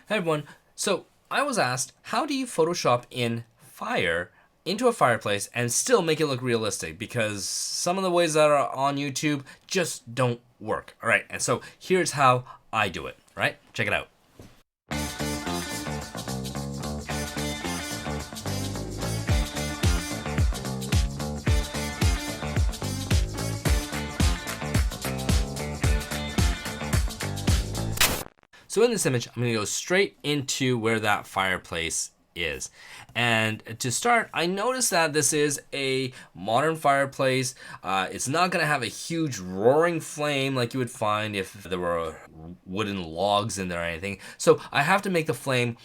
Hey everyone. So I was asked, how do you Photoshop in fire into a fireplace and still make it look realistic? Because some of the ways that are on YouTube just don't work. All right, and so here's how I do it. All right, check it out. So in this image, I'm going to go straight into where that fireplace is. And to start, I noticed that this is a modern fireplace. It's not going to have a huge roaring flame like you would find if there were wooden logs in there or anything. So I have to make the flame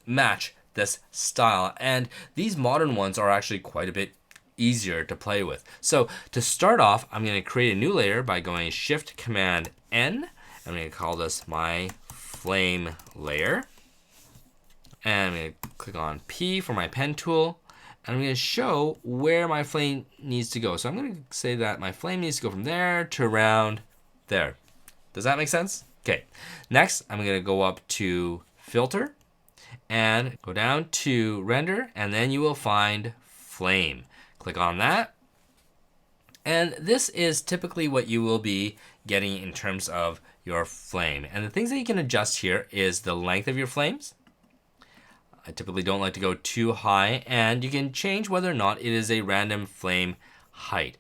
match this style. And these modern ones are actually quite a bit easier to play with. So to start off, I'm going to create a new layer by going Shift Command N. I'm going to call this my flame layer. And I'm going to click on P for my pen tool. And I'm going to show where my flame needs to go. So I'm going to say that my flame needs to go from there to around there. Does that make sense? Okay. Next, I'm going to go up to Filter and go down to Render. And then you will find Flame. Click on that. And this is typically what you will be getting in terms of your flame. And the things that you can adjust here is the length of your flames. I typically don't like to go too high, and you can change whether or not it is a random flame height.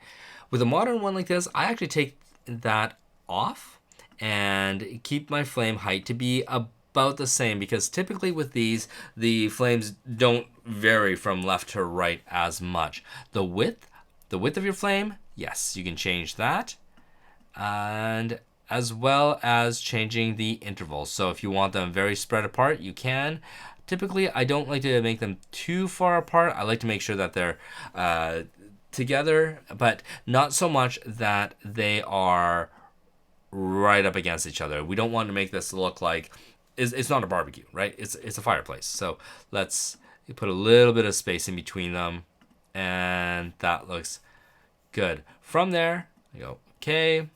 With a modern one like this, I actually take that off and keep my flame height to be about the same, because typically with these, the flames don't vary from left to right as much. The width of your flame, yes, you can change that. And as well as changing the intervals. So if you want them very spread apart, you can. Typically, I don't like to make them too far apart. I like to make sure that they're together, but not so much that they are right up against each other. We don't want to make this look like it's not a barbecue, right? It's a fireplace. So let's put a little bit of space in between them, and that looks good. From there, I go, okay.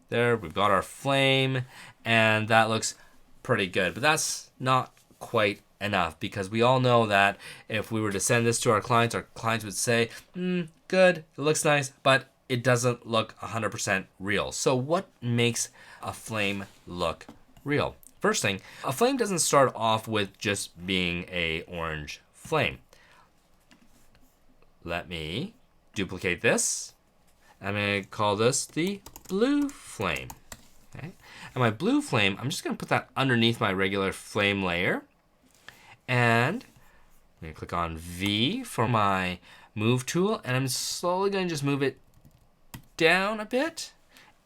There, we've got our flame, and that looks pretty good. But that's not quite enough, because we all know that if we were to send this to our clients would say, good, it looks nice, but it doesn't look 100% real. So what makes a flame look real? First thing, a flame doesn't start off with just being a orange flame. Let me duplicate this. I'm going to call this the blue flame. Okay. And my blue flame, I'm just going to put that underneath my regular flame layer. And I'm going to click on V for my move tool. And I'm slowly going to just move it down a bit.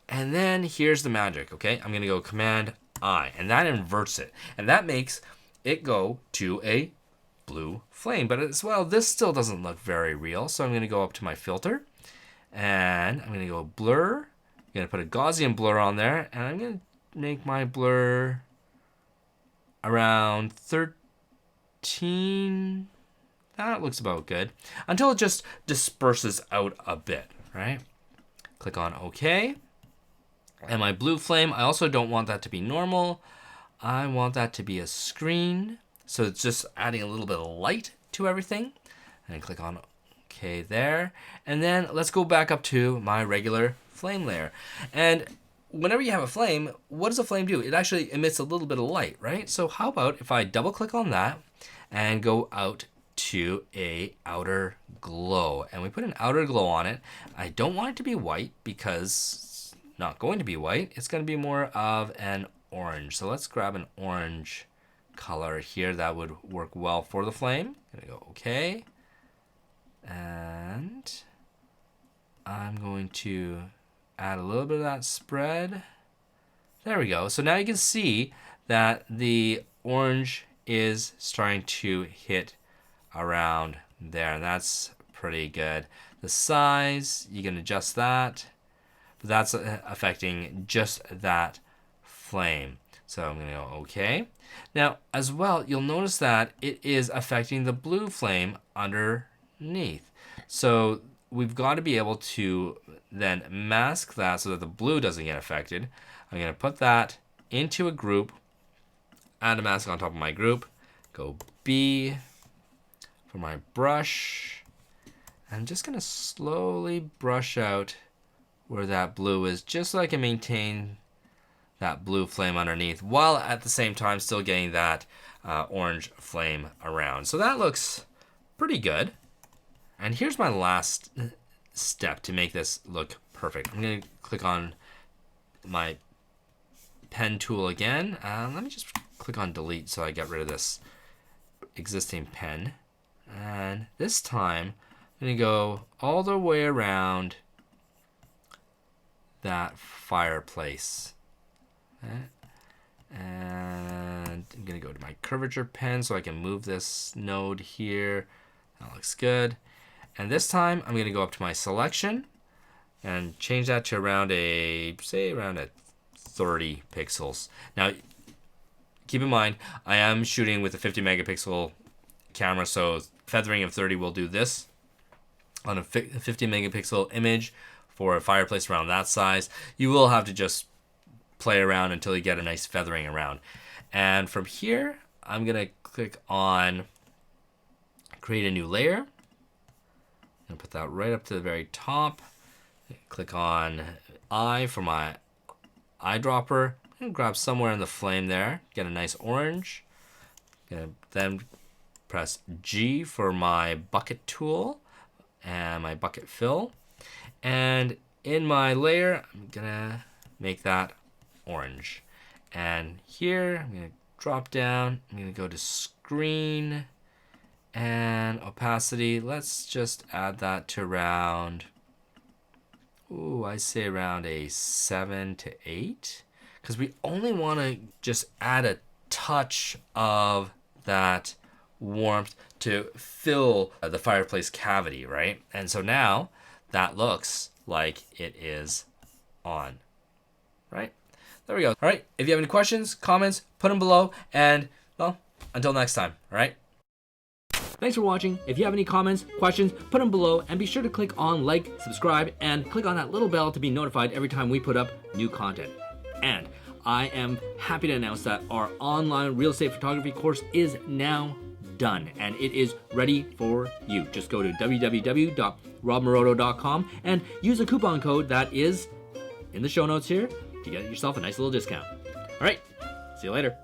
And then here's the magic, okay? I'm going to go Command I. And that inverts it. And that makes it go to a blue flame. But as well, this still doesn't look very real. So I'm going to go up to my filter. And I'm going to go blur. I'm going to put a Gaussian blur on there. And I'm going to make my blur around 13. That looks about good. Until it just disperses out a bit, right? Click on OK. And my blue flame, I also don't want that to be normal. I want that to be a screen. So it's just adding a little bit of light to everything. And click on OK there. And then let's go back up to my regular flame layer. And whenever you have a flame, what does a flame do? It actually emits a little bit of light, right? So how about if I double click on that and go out to a outer glow. And we put an outer glow on it. I don't want it to be white because it's not going to be white. It's going to be more of an orange. So let's grab an orange color here that would work well for the flame. I'm going to go OK. And I'm going to add a little bit of that spread. There we go. So now you can see that the orange is starting to hit around there. And that's pretty good. The size, you can adjust that. But that's affecting just that flame. So I'm going to go OK. Now, as well, you'll notice that it is affecting the blue flame underneath. So we've got to be able to then mask that so that the blue doesn't get affected. I'm going to put that into a group add a mask on top of my group. Go B for my brush. I'm just gonna slowly brush out where that blue is, just so I can maintain that blue flame underneath, while at the same time still getting that orange flame around. So that looks pretty good. And here's my last step to make this look perfect. I'm gonna click on my pen tool again. Let me just click on delete so I get rid of this existing pen. And this time, I'm gonna go all the way around that fireplace. Okay. And I'm gonna go to my curvature pen so I can move this node here. That looks good. And this time I'm gonna go up to my selection and change that to around around 30 pixels. Now, keep in mind, I am shooting with a 50 megapixel camera, so feathering of 30 will do this. On a 50 megapixel image for a fireplace around that size, you will have to just play around until you get a nice feathering around. And from here, I'm gonna click on create a new layer. I'm gonna put that right up to the very top. Click on I for my eyedropper and grab somewhere in the flame there. Get a nice orange. Gonna then press G for my bucket tool and my bucket fill. And in my layer, I'm gonna make that orange. And here, I'm gonna drop down. I'm gonna go to screen and opacity. Let's just add that to around, I say around a 7 to 8. Because we only want to just add a touch of that warmth to fill the fireplace cavity, right? And so now that looks like it is on, right? There we go. All right, if you have any questions, comments, put them below. And, well, until next time, all right? Thanks for watching. If you have any comments, questions, put them below. And be sure to click on like, subscribe, and click on that little bell to be notified every time we put up new content. And I am happy to announce that our online real estate photography course is now done, and it is ready for you. Just go to www.robmaroto.com and use a coupon code that is in the show notes here to get yourself a nice little discount. All right, see you later.